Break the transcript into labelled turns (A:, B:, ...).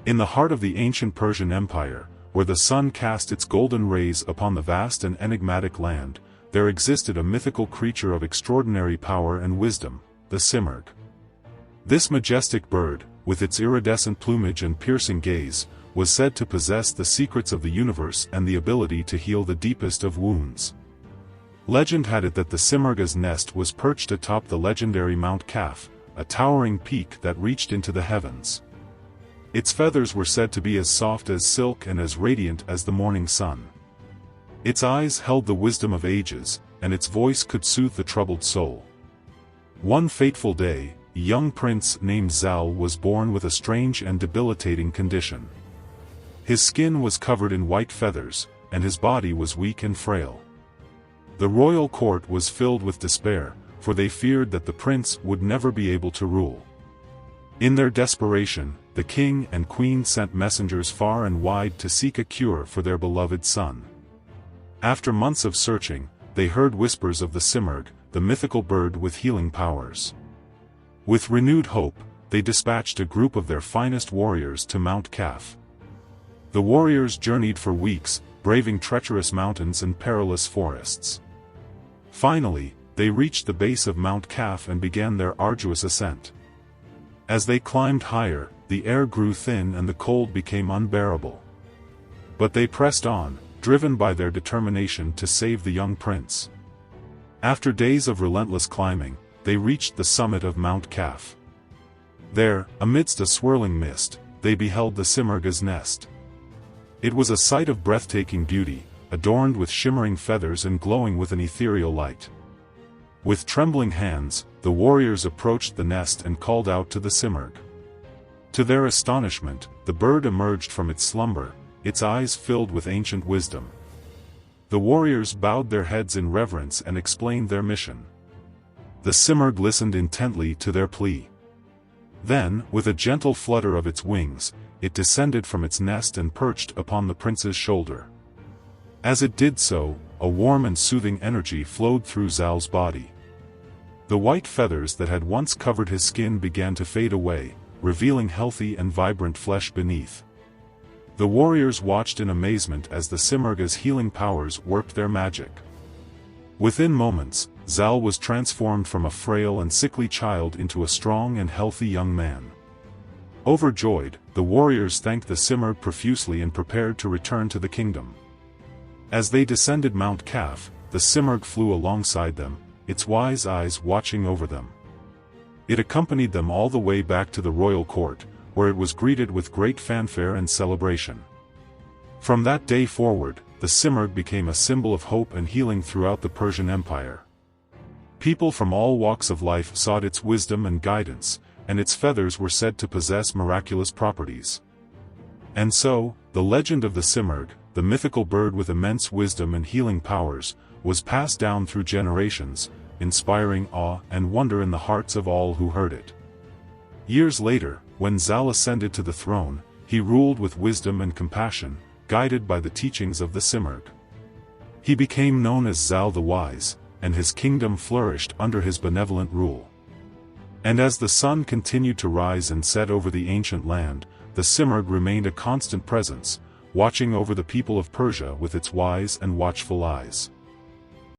A: In the heart of the ancient Persian Empire, where the sun cast its golden rays upon the vast and enigmatic land, there existed a mythical creature of extraordinary power and wisdom, the Simurgh. This majestic bird, with its iridescent plumage and piercing gaze, was said to possess the secrets of the universe and the ability to heal the deepest of wounds. Legend had it that the Simurgh's nest was perched atop the legendary Mount Qaf, a towering peak that reached into the heavens. Its feathers were said to be as soft as silk and as radiant as the morning sun. Its eyes held the wisdom of ages, and its voice could soothe the troubled soul. One fateful day, a young prince named Zal was born with a strange and debilitating condition. His skin was covered in white feathers, and his body was weak and frail. The royal court was filled with despair, for they feared that the prince would never be able to rule. In their desperation, the king and queen sent messengers far and wide to seek a cure for their beloved son. After months of searching, they heard whispers of the Simurgh, the mythical bird with healing powers. With renewed hope, they dispatched a group of their finest warriors to Mount Qaf. The warriors journeyed for weeks, braving treacherous mountains and perilous forests. Finally, they reached the base of Mount Qaf and began their arduous ascent. As they climbed higher, the air grew thin and the cold became unbearable. But they pressed on, driven by their determination to save the young prince. After days of relentless climbing, they reached the summit of Mount Qaf. There, amidst a swirling mist, they beheld the Simurgh's nest. It was a sight of breathtaking beauty, adorned with shimmering feathers and glowing with an ethereal light. With trembling hands, the warriors approached the nest and called out to the Simurgh. To their astonishment, the bird emerged from its slumber, its eyes filled with ancient wisdom. The warriors bowed their heads in reverence and explained their mission. The Simurgh listened intently to their plea. Then, with a gentle flutter of its wings, it descended from its nest and perched upon the prince's shoulder. As it did so, a warm and soothing energy flowed through Zal's body. The white feathers that had once covered his skin began to fade away, revealing healthy and vibrant flesh beneath. The warriors watched in amazement as the Simurgh's healing powers worked their magic. Within moments, Zal was transformed from a frail and sickly child into a strong and healthy young man. Overjoyed, the warriors thanked the Simurgh profusely and prepared to return to the kingdom. As they descended Mount Qaf, the Simurgh flew alongside them, its wise eyes watching over them. It accompanied them all the way back to the royal court, where it was greeted with great fanfare and celebration. From that day forward, the Simurgh became a symbol of hope and healing throughout the Persian Empire. People from all walks of life sought its wisdom and guidance, and its feathers were said to possess miraculous properties. And so, the legend of the Simurgh, the mythical bird with immense wisdom and healing powers, was passed down through generations, inspiring awe and wonder in the hearts of all who heard it. Years later, when Zal ascended to the throne, he ruled with wisdom and compassion, guided by the teachings of the Simurgh. He became known as Zal the Wise, and his kingdom flourished under his benevolent rule. And as the sun continued to rise and set over the ancient land, the Simurgh remained a constant presence, watching over the people of Persia with its wise and watchful eyes.